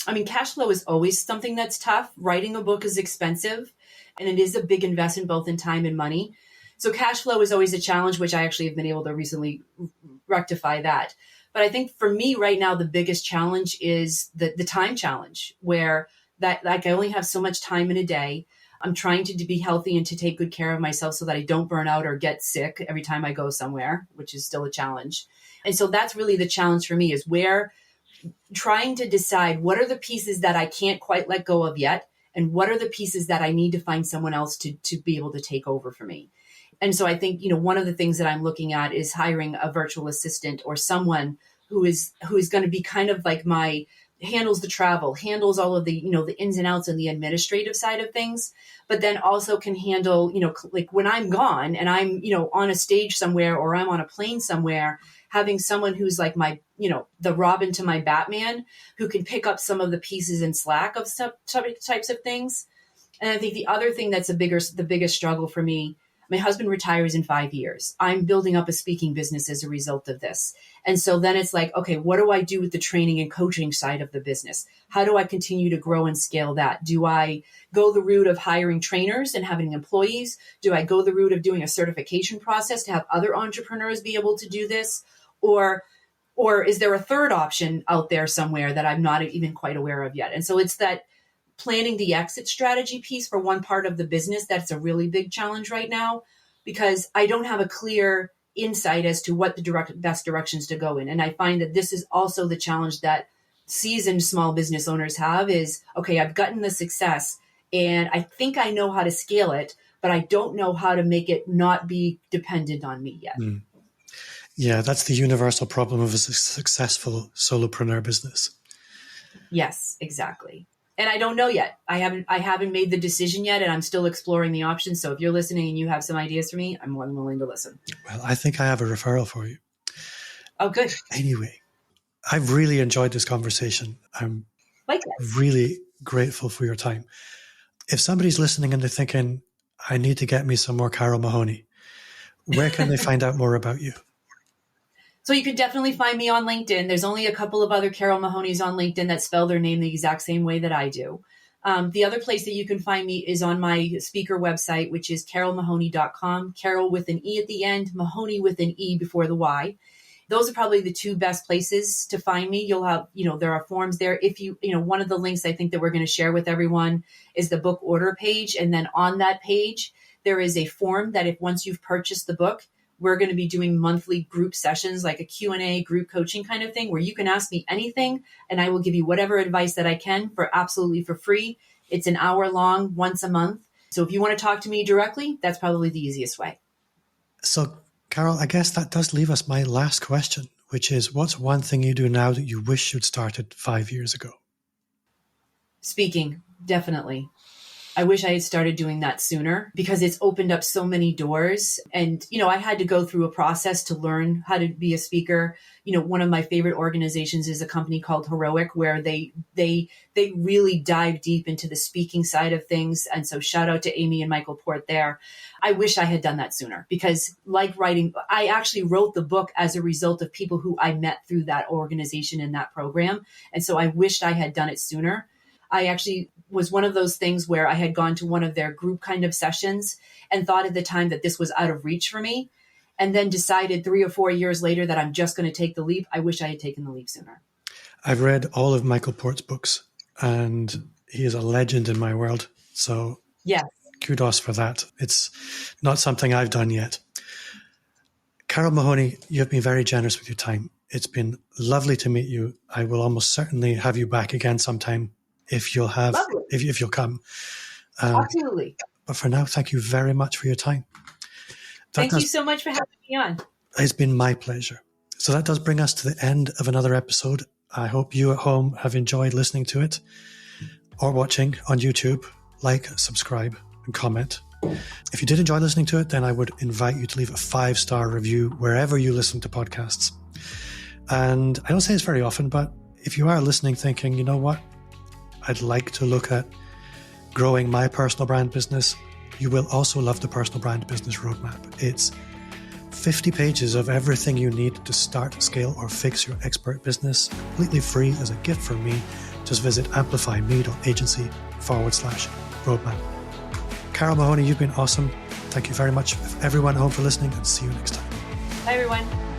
I mean, cash flow is always something that's tough. Writing a book is expensive and it is a big investment both in time and money. So cash flow is always a challenge, which I actually have been able to recently rectify that. But I think for me right now, the biggest challenge is the time challenge where that like I only have so much time in a day. I'm trying to be healthy and to take good care of myself so that I don't burn out or get sick every time I go somewhere, which is still a challenge. And so that's really the challenge for me is where trying to decide what are the pieces that I can't quite let go of yet. And what are the pieces that I need to find someone else to be able to take over for me? And so I think, you know, one of the things that I'm looking at is hiring a virtual assistant or someone who is going to be kind of like handles the travel, handles all of the, you know, the ins and outs and the administrative side of things, but then also can handle, you know, like when I'm gone and I'm, you know, on a stage somewhere or I'm on a plane somewhere, having someone who's like my, you know, the Robin to my Batman, who can pick up some of the pieces and slack of some types of things. And I think the other thing that's the biggest struggle for me, my husband retires in 5 years. I'm building up a speaking business as a result of this. And so then it's like, okay, what do I do with the training and coaching side of the business? How do I continue to grow and scale that? Do I go the route of hiring trainers and having employees? Do I go the route of doing a certification process to have other entrepreneurs be able to do this? Or is there a third option out there somewhere that I'm not even quite aware of yet? And so it's that planning the exit strategy piece for one part of the business that's a really big challenge right now, because I don't have a clear insight as to what the best directions to go in. And I find that this is also the challenge that seasoned small business owners have is, okay, I've gotten the success and I think I know how to scale it, but I don't know how to make it not be dependent on me yet. Mm. Yeah, that's the universal problem of a successful solopreneur business. Yes, exactly. And I don't know yet. I haven't made the decision yet, and I'm still exploring the options. So if you're listening and you have some ideas for me, I'm more than willing to listen. Well, I think I have a referral for you. Oh, good. Anyway, I've really enjoyed this conversation. I'm really grateful for your time. If somebody's listening and they're thinking, I need to get me some more Carole Mahoney, where can they find out more about you? So you could definitely find me on LinkedIn. There's only a couple of other Carole Mahoneys on LinkedIn that spell their name the exact same way that I do. The other place that you can find me is on my speaker website, which is carolemahoney.com. Carole with an E at the end, Mahoney with an E before the Y. Those are probably the two best places to find me. You'll have, there are forms there. If one of the links I think that we're going to share with everyone is the book order page. And then on that page, there is a form that if once you've purchased the book, we're going to be doing monthly group sessions, like a Q&A group coaching kind of thing, where you can ask me anything and I will give you whatever advice that I can for absolutely for free. It's an hour long once a month. So if you want to talk to me directly, that's probably the easiest way. So Carole, I guess that does leave us my last question, which is what's one thing you do now that you wish you'd started 5 years ago? Speaking, definitely. I wish I had started doing that sooner because it's opened up so many doors. And, I had to go through a process to learn how to be a speaker. One of my favorite organizations is a company called Heroic, where they really dive deep into the speaking side of things. And so shout out to Amy and Michael Port there. I wish I had done that sooner because like writing, I actually wrote the book as a result of people who I met through that organization and that program. And so I wished I had done it sooner. I actually was one of those things where I had gone to one of their group kind of sessions and thought at the time that this was out of reach for me, and then decided 3 or 4 years later that I'm just going to take the leap. I wish I had taken the leap sooner. I've read all of Michael Port's books, and he is a legend in my world. So yes, kudos for that. It's not something I've done yet. Carole Mahoney, you've been very generous with your time. It's been lovely to meet you. I will almost certainly have you back again sometime if you'll come. Absolutely. But for now, thank you very much for your time. Thank you so much for having me on. It's been my pleasure. So that does bring us to the end of another episode. I hope you at home have enjoyed listening to it or watching on YouTube. Like, subscribe, and comment. If you did enjoy listening to it, then I would invite you to leave a 5-star review wherever you listen to podcasts. And I don't say this very often, but if you are listening thinking, you know what, I'd like to look at growing my personal brand business, you will also love the Personal Brand Business Roadmap. It's 50 pages of everything you need to start, scale, or fix your expert business, completely free as a gift from me. Just visit amplifyme.agency/roadmap. Carole Mahoney, you've been awesome. Thank you very much, everyone at home, for listening, and see you next time. Bye, everyone.